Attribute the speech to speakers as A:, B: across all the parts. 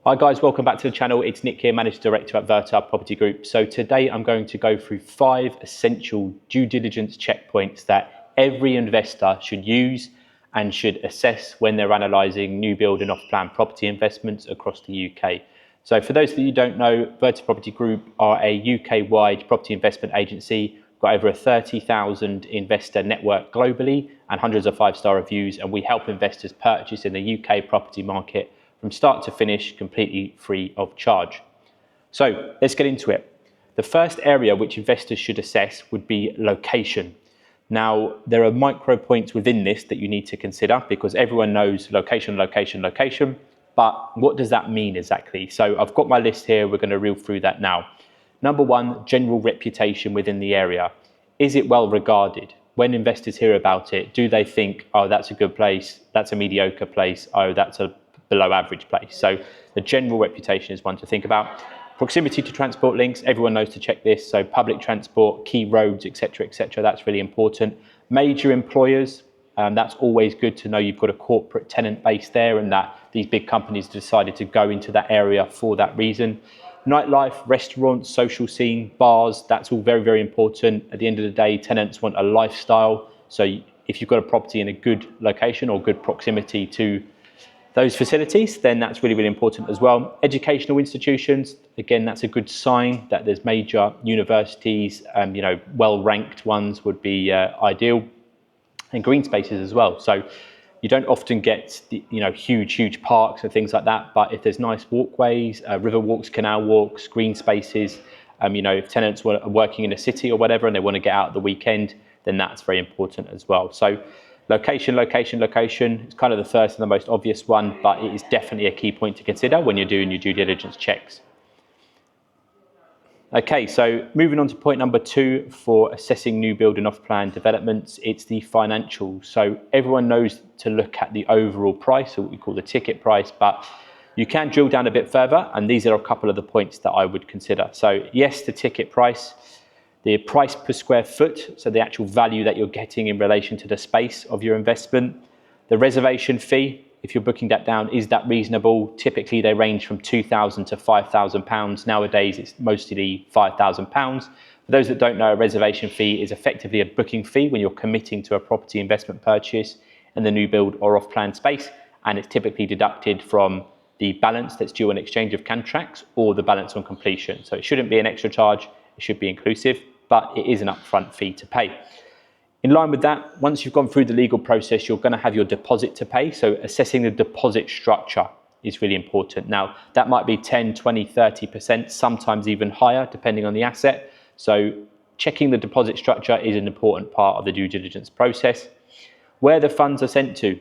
A: Hi guys, welcome back to the channel. It's Nick here, Managing Director at Verta Property Group. So today I'm going to go through 5 essential due diligence checkpoints that every investor should use and should assess when they're analysing new build and off-plan property investments across the UK. So for those of you who don't know, Verta Property Group are a UK-wide property investment agency. We've got over a 30,000 investor network globally and hundreds of 5-star reviews, and we help investors purchase in the UK property market from start to finish, completely free of charge. So let's get into it. The first area which investors should assess would be location. Now, there are micro points within this that you need to consider because everyone knows location, location, location, but what does that mean exactly? So I've got my list here, we're going to reel through that now. Number 1, general reputation within the area. Is it well regarded? When investors hear about it, do they think, oh, that's a good place, that's a mediocre place, oh, that's a below average place? So the general reputation is one to think about. Proximity to transport links, everyone knows to check this. So public transport, key roads, etc., that's really important. Major employers, that's always good to know you've got a corporate tenant base there and that these big companies decided to go into that area for that reason. Nightlife, restaurants, social scene, bars, that's all very, very important. At the end of the day, tenants want a lifestyle. So if you've got a property in a good location or good proximity to those facilities, then that's really, really important as well. Educational institutions, again, that's a good sign that there's major universities, well-ranked ones would be ideal, and green spaces as well. So you don't often get huge parks and things like that, but if there's nice walkways, river walks, canal walks, green spaces, if tenants are working in a city or whatever and they want to get out at the weekend, then that's very important as well. So location, it's kind of the first and the most obvious one, but it is definitely a key point to consider when you're doing your due diligence checks. Okay, so moving on to point number 2 for assessing new build and off-plan developments, it's the financials. So everyone knows to look at the overall price, or what we call the ticket price, but you can drill down a bit further, and these are a couple of the points that I would consider. So yes, the ticket price, the price per square foot, so the actual value that you're getting in relation to the space of your investment. The reservation fee, if you're booking that down, is that reasonable? Typically they range from £2,000 to £5,000. Nowadays it's mostly £5,000. For those that don't know, a reservation fee is effectively a booking fee when you're committing to a property investment purchase in the new build or off-plan space, and it's typically deducted from the balance that's due on exchange of contracts or the balance on completion. So it shouldn't be an extra charge, it should be inclusive, but it is an upfront fee to pay. In line with that, once you've gone through the legal process, you're going to have your deposit to pay. So assessing the deposit structure is really important. Now, that might be 10, 20, 30%, sometimes even higher, depending on the asset. So checking the deposit structure is an important part of the due diligence process. Where the funds are sent to.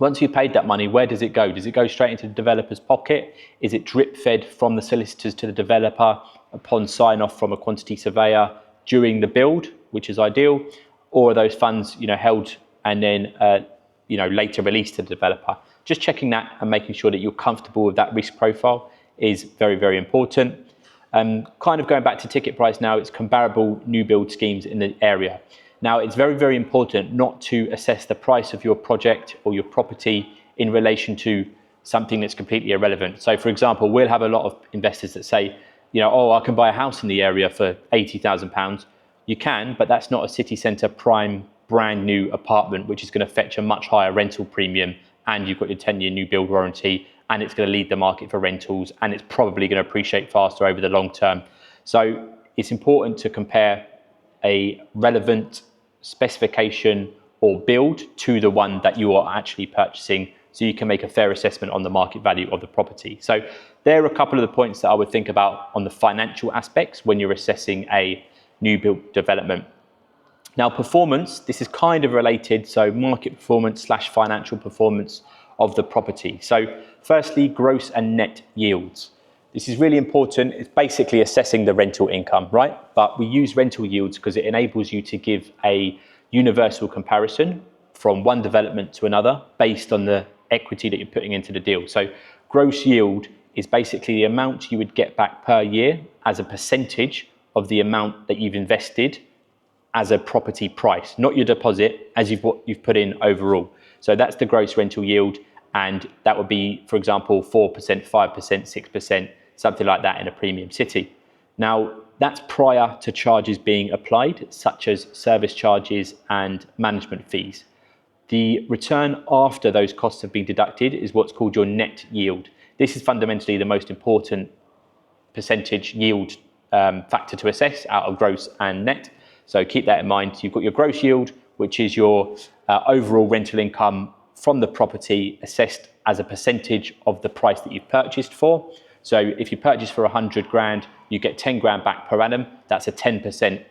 A: Once you've paid that money, where does it go? Does it go straight into the developer's pocket? Is it drip fed from the solicitors to the developer upon sign off from a quantity surveyor during the build, which is ideal? Or are those funds held and then later released to the developer? Just checking that and making sure that you're comfortable with that risk profile is very, very important. Kind of going back to ticket price now, it's comparable new build schemes in the area. Now, it's very, very important not to assess the price of your project or your property in relation to something that's completely irrelevant. So for example, we'll have a lot of investors that say, oh, I can buy a house in the area for £80,000. You can, but that's not a city centre prime brand new apartment, which is going to fetch a much higher rental premium, and you've got your 10-year new build warranty, and it's going to lead the market for rentals, and it's probably going to appreciate faster over the long term. So it's important to compare a relevant specification or build to the one that you are actually purchasing, so you can make a fair assessment on the market value of the property. So there are a couple of the points that I would think about on the financial aspects when you're assessing a new build development. Now, performance, this is kind of related, so market performance / financial performance of the property. So firstly, gross and net yields. This is really important. It's basically assessing the rental income, right? But we use rental yields because it enables you to give a universal comparison from one development to another based on the equity that you're putting into the deal. So gross yield is basically the amount you would get back per year as a percentage of the amount that you've invested as a property price, not your deposit, as what you've put in overall. So that's the gross rental yield. And that would be, for example, 4%, 5%, 6%, something like that in a premium city. Now, that's prior to charges being applied, such as service charges and management fees. The return after those costs have been deducted is what's called your net yield. This is fundamentally the most important percentage yield factor to assess out of gross and net. So keep that in mind. You've got your gross yield, which is your overall rental income from the property assessed as a percentage of the price that you've purchased for. So if you purchase for 100 grand, you get 10 grand back per annum. That's a 10%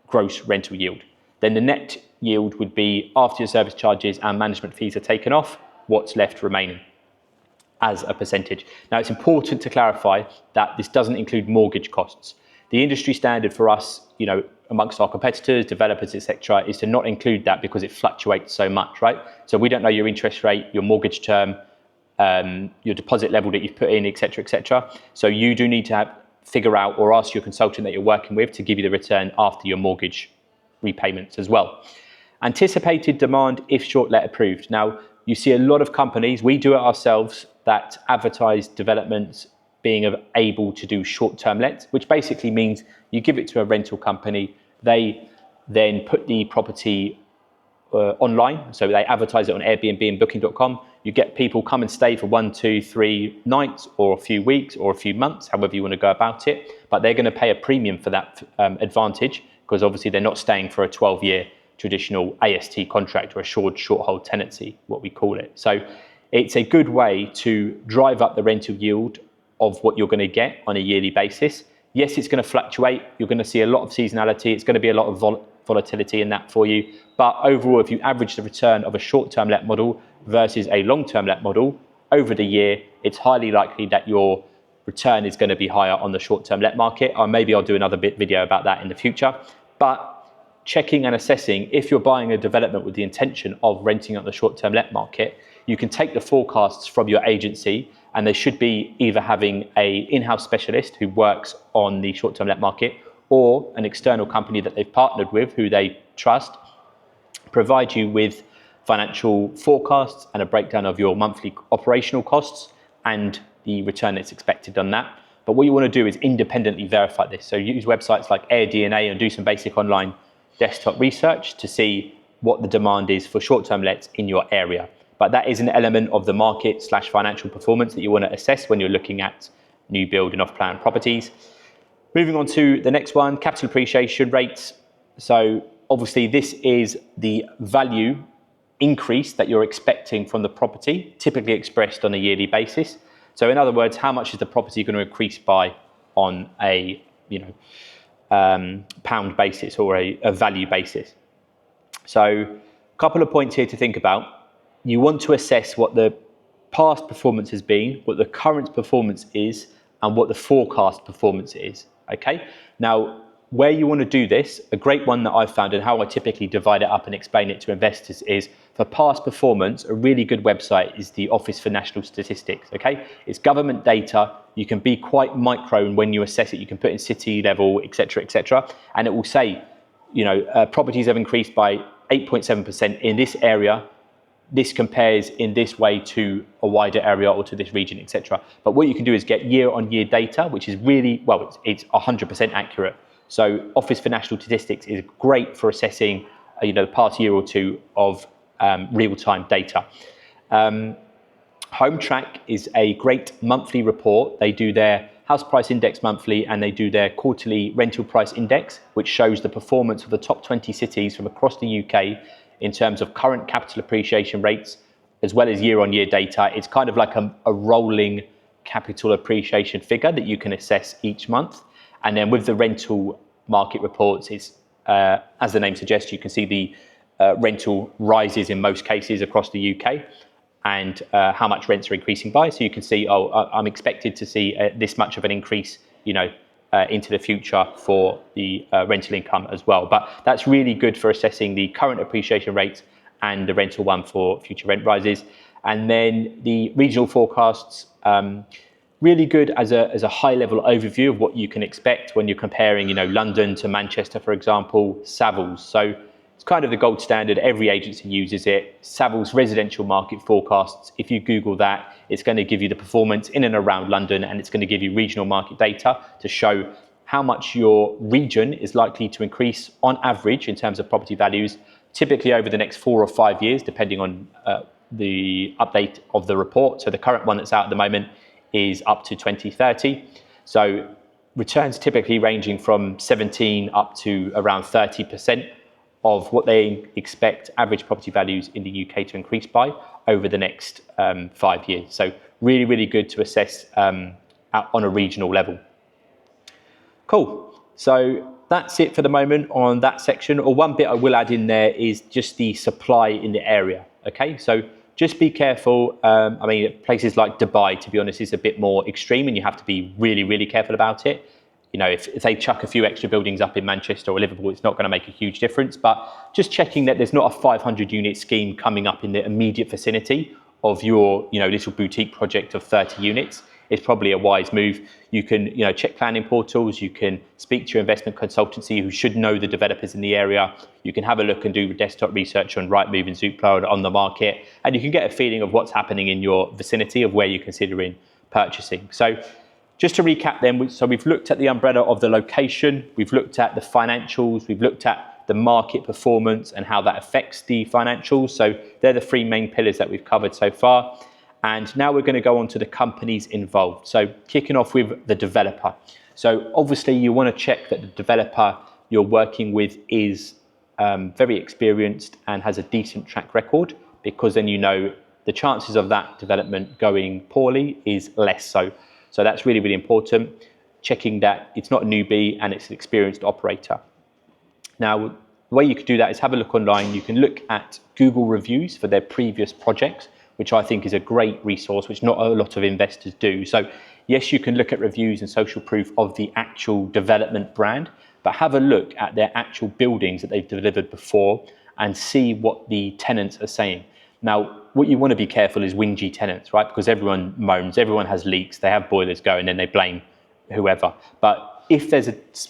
A: gross rental yield. Then the net yield would be after your service charges and management fees are taken off, what's left remaining as a percentage. Now, it's important to clarify that this doesn't include mortgage costs. The industry standard for us, amongst our competitors, developers, etc., is to not include that because it fluctuates so much, right? So we don't know your interest rate, your mortgage term, your deposit level that you've put in, etc., etc. So you do need to figure out or ask your consultant that you're working with to give you the return after your mortgage repayments as well. Anticipated demand if short let approved. Now, you see a lot of companies, we do it ourselves, that advertise developments being able to do short-term lets, which basically means you give it to a rental company, they then put the property online, so they advertise it on Airbnb and Booking.com. You get people come and stay for 1, 2, 3 nights or a few weeks or a few months, however you want to go about it, but they're going to pay a premium for that advantage because obviously they're not staying for a 12-year traditional AST contract or assured short hold tenancy, what we call it. So it's a good way to drive up the rental yield of what you're going to get on a yearly basis. Yes, it's going to fluctuate. You're going to see a lot of seasonality. It's going to be a lot of volatility in that for you. But overall, if you average the return of a short-term let model versus a long-term let model over the year, it's highly likely that your return is going to be higher on the short-term let market. Or maybe I'll do another video about that in the future. But checking and assessing, if you're buying a development with the intention of renting out the short-term let market, you can take the forecasts from your agency, and they should be either having an in-house specialist who works on the short-term let market or an external company that they've partnered with who they trust, provide you with financial forecasts and a breakdown of your monthly operational costs and the return that's expected on that. But what you want to do is independently verify this. So use websites like AirDNA and do some basic online desktop research to see what the demand is for short-term lets in your area. But that is an element of the market / financial performance that you want to assess when you're looking at new build and off-plan properties. Moving on to the next one, capital appreciation rates. So obviously this is the value increase that you're expecting from the property, typically expressed on a yearly basis. So in other words, how much is the property going to increase by on a pound basis or a value basis? So a couple of points here to think about. You want to assess what the past performance has been, what the current performance is, and what the forecast performance is, okay? Now, where you want to do this, a great one that I've found and how I typically divide it up and explain it to investors is, for past performance, a really good website is the Office for National Statistics, okay? It's government data. You can be quite micro, and when you assess it, you can put in city level, et cetera, and it will say, properties have increased by 8.7% in this area. This compares in this way to a wider area or to this region, etc. But what you can do is get year-on-year data, which is really, it's 100% accurate. So Office for National Statistics is great for assessing, the past year or two of real-time data. Home Track is a great monthly report. They do their house price index monthly, and they do their quarterly rental price index, which shows the performance of the top 20 cities from across the UK in terms of current capital appreciation rates, as well as year-on-year data. It's kind of like a rolling capital appreciation figure that you can assess each month. And then with the rental market reports, it's, as the name suggests, you can see the rental rises in most cases across the UK and how much rents are increasing by. So you can see, I'm expected to see this much of an increase, into the future for the rental income as well. But that's really good for assessing the current appreciation rates and the rental one for future rent rises. And then the regional forecasts, really good as a high level overview of what you can expect when you're comparing, London to Manchester, for example, Savills. So It's kind of the gold standard. Every agency uses it. Savills residential market forecasts. If you Google that, it's going to give you the performance in and around London, and it's going to give you regional market data to show how much your region is likely to increase on average in terms of property values, typically over the next 4 or 5 years, depending on the update of the report. So the current one that's out at the moment is up to 2030. So returns typically ranging from 17 up to around 30% of what they expect average property values in the UK to increase by over the next 5 years. So really, really good to assess on a regional level. Cool. So that's it for the moment on that section. Or one bit I will add in there is just the supply in the area. Okay, so just be careful. I mean, places like Dubai, to be honest, is a bit more extreme, and you have to be really, really careful about it. You know, if they chuck a few extra buildings up in Manchester or Liverpool, it's not going to make a huge difference. But just checking that there's not a 500 unit scheme coming up in the immediate vicinity of your, you know, little boutique project of 30 units is probably a wise move. You can, you know, check planning portals. You can speak to your investment consultancy who should know the developers in the area. You can have a look and do desktop research on Rightmove and Zoopla on the market, and you can get a feeling of what's happening in your vicinity of where you're considering purchasing. So just to recap then, so we've looked at the umbrella of the location, we've looked at the financials, we've looked at the market performance and how that affects the financials. So they're the 3 main pillars that we've covered so far. And now we're going to go on to the companies involved. So kicking off with the developer. So obviously you want to check that the developer you're working with is very experienced and has a decent track record, because then you know the chances of that development going poorly is less so. So that's really, really important, checking that it's not a newbie and it's an experienced operator. Now, the way you could do that is have a look online. You can look at Google reviews for their previous projects, which I think is a great resource, which not a lot of investors do. So yes, you can look at reviews and social proof of the actual development brand, but have a look at their actual buildings that they've delivered before and see what the tenants are saying. Now, what you want to be careful is whingy tenants, right? Because everyone moans, everyone has leaks, they have boilers going, and then they blame whoever. But if there's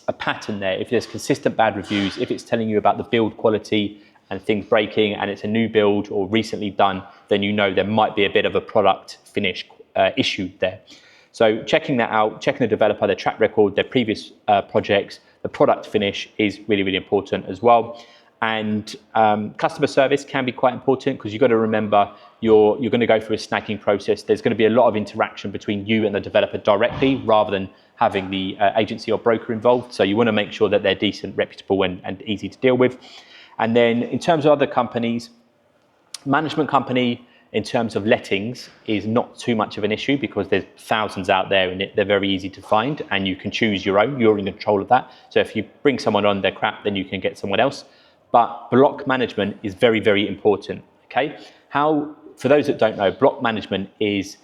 A: a pattern there, if there's consistent bad reviews, if it's telling you about the build quality and things breaking, and it's a new build or recently done, then you know there might be a bit of a product finish issue there. So checking that out, checking the developer, their track record, their previous projects, the product finish is really, really important as well. And customer service can be quite important, because you've got to remember you're going to go through a snagging process. There's going to be a lot of interaction between you and the developer directly, rather than having the agency or broker involved. So you want to make sure that they're decent, reputable, and easy to deal with. And then in terms of other companies, management company in terms of lettings is not too much of an issue, because there's thousands out there and they're very easy to find, and you can choose your own. You're in control of that. So if you bring someone on, they're crap, then you can get someone else. But block management is very, very important. Okay. For those that don't know, block management is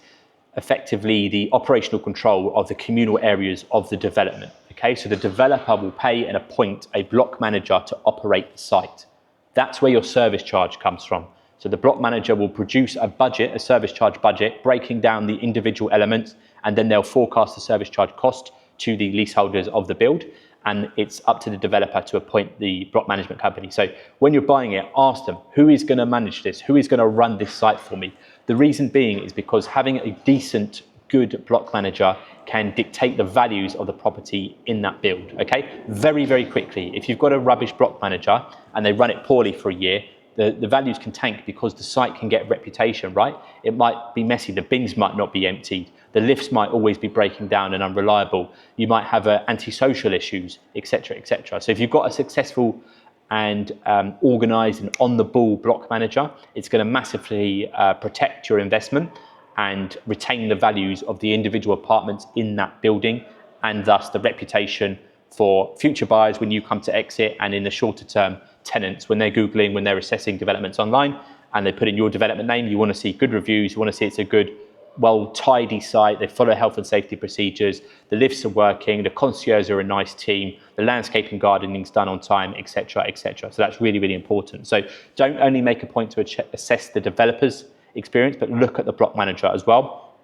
A: effectively the operational control of the communal areas of the development. Okay, so the developer will pay and appoint a block manager to operate the site. That's where your service charge comes from. So the block manager will produce a budget, a service charge budget, breaking down the individual elements, and then they'll forecast the service charge cost to the leaseholders of the build. And it's up to the developer to appoint the block management company. So when you're buying it, ask them, who is going to manage this? Who is going to run this site for me? The reason being is because having a decent, good block manager can dictate the values of the property in that build, okay? Very, very quickly. If you've got a rubbish block manager and they run it poorly for a year, the values can tank, because the site can get reputation, right? It might be messy, the bins might not be emptied, the lifts might always be breaking down and unreliable, you might have antisocial issues, etc., etc. So if you've got a successful and organised and on-the-ball block manager, it's going to massively protect your investment and retain the values of the individual apartments in that building, and thus the reputation for future buyers when you come to exit, and in the shorter term, tenants when they're Googling, when they're assessing developments online, and they put in your development name. You want to see good reviews, you want to see it's a good, well tidy site, they follow health and safety procedures, the lifts are working, the concierge are a nice team, the landscape and gardening's done on time, etc., etc. So that's really, really important. So don't only make a point to assess the developer's experience, but look at the block manager as well.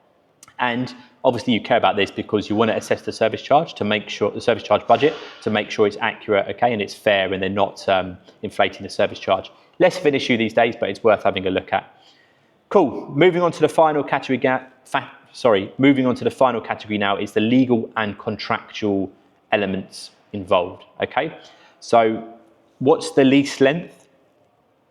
A: And obviously you care about this because you want to assess the service charge to make sure the service charge budget to make sure it's accurate, okay, and it's fair and they're not inflating the service charge. Less of an issue these days, but it's worth having a look at. Cool. Moving on to the final category. Moving on to the final category now is the legal and contractual elements involved. Okay. So, what's the lease length?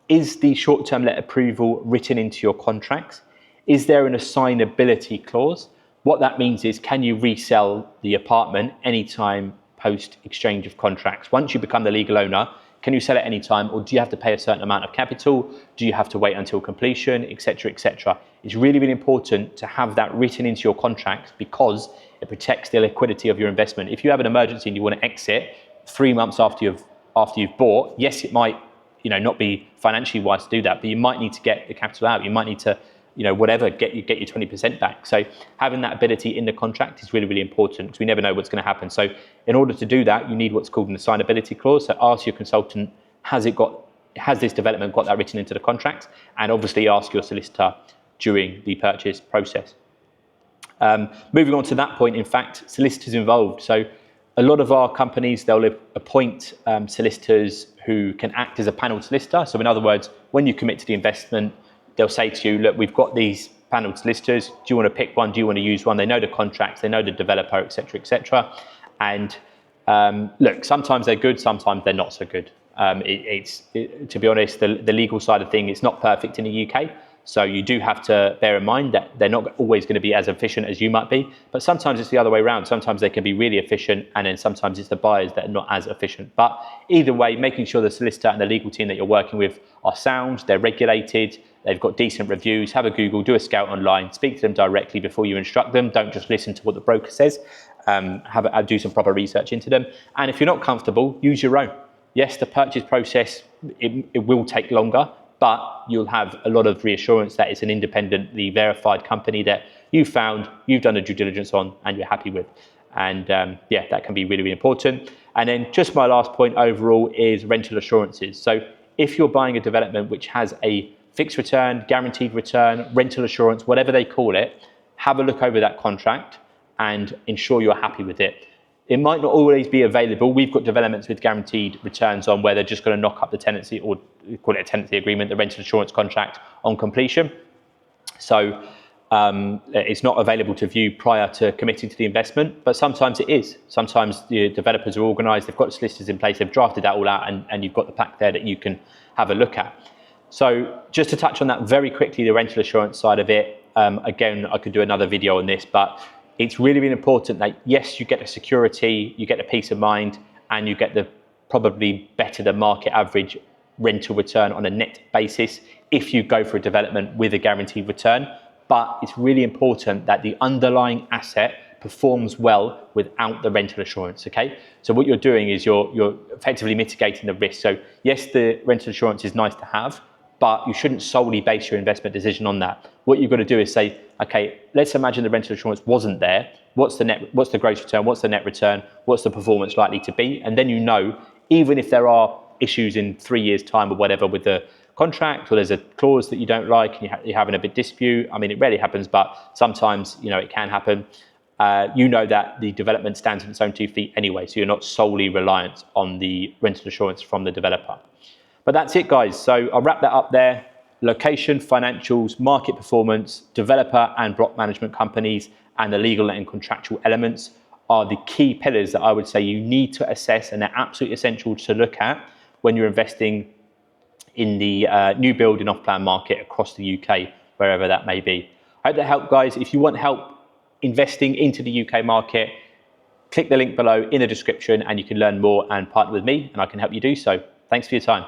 A: Is the short-term let approval written into your contracts? Is there an assignability clause? What that means is, can you resell the apartment anytime post exchange of contracts? Once you become the legal owner, can you sell at any time, or do you have to pay a certain amount of capital? Do you have to wait until completion, etc., etc.? It's really, really important to have that written into your contract because it protects the liquidity of your investment. If you have an emergency and you want to exit 3 months after you've bought, yes, it might not be financially wise to do that, but you might need to get the capital out. You might need to whatever, get your 20% back. So having that ability in the contract is really, really important because we never know what's going to happen. So in order to do that, you need what's called an assignability clause. So ask your consultant, has this development got that written into the contract? And obviously ask your solicitor during the purchase process. Moving on to that point, in fact, solicitors involved. So a lot of our companies, they'll appoint solicitors who can act as a panel solicitor. So in other words, when you commit to the investment, they'll say to you, look, we've got these panel solicitors. Do you want to pick one? Do you want to use one? They know the contracts, they know the developer, etc., etc. And look, sometimes they're good, sometimes they're not so good. To be honest, the legal side of things, it's not perfect in the UK. So you do have to bear in mind that they're not always going to be as efficient as you might be, but sometimes it's the other way around. Sometimes they can be really efficient, and then sometimes it's the buyers that are not as efficient. But either way, making sure the solicitor and the legal team that you're working with are sound, they're regulated, they've got decent reviews. Have a Google, do a scout online, speak to them directly before you instruct them. Don't just listen to what the broker says. Do some proper research into them. And if you're not comfortable, use your own. Yes, the purchase process, it will take longer, but you'll have a lot of reassurance that it's an independently verified company that you found, you've done a due diligence on, and you're happy with. And that can be really, really important. And then just my last point overall is rental assurances. So if you're buying a development which has a fixed return, guaranteed return, rental assurance, whatever they call it, have a look over that contract and ensure you're happy with it. It might not always be available. We've got developments with guaranteed returns on where they're just going to knock up the tenancy, or call it a tenancy agreement, the rental assurance contract on completion. So it's not available to view prior to committing to the investment, but sometimes it is. Sometimes the developers are organised, they've got solicitors in place, they've drafted that all out, and you've got the pack there that you can have a look at. So just to touch on that very quickly, the rental assurance side of it, again, I could do another video on this, but it's really, really important that, yes, you get the security, you get the peace of mind, and you get the probably better than market average rental return on a net basis if you go for a development with a guaranteed return. But it's really important that the underlying asset performs well without the rental assurance, okay? So what you're doing is you're effectively mitigating the risk. So yes, the rental assurance is nice to have, but you shouldn't solely base your investment decision on that. What you've got to do is say, okay, let's imagine the rental assurance wasn't there. What's the gross return? What's the net return? What's the performance likely to be? And then even if there are issues in 3 years' time or whatever with the contract, or there's a clause that you don't like and you're having a bit dispute. I mean, it rarely happens, but sometimes, it can happen. That the development stands on its own 2 feet anyway, so you're not solely reliant on the rental assurance from the developer. But that's it, guys. So I'll wrap that up there. Location, financials, market performance, developer and block management companies, and the legal and contractual elements are the key pillars that I would say you need to assess, and they're absolutely essential to look at when you're investing in the new build and off-plan market across the UK, wherever that may be. I hope that helped, guys. If you want help investing into the UK market, click the link below in the description and you can learn more and partner with me, and I can help you do so. Thanks for your time.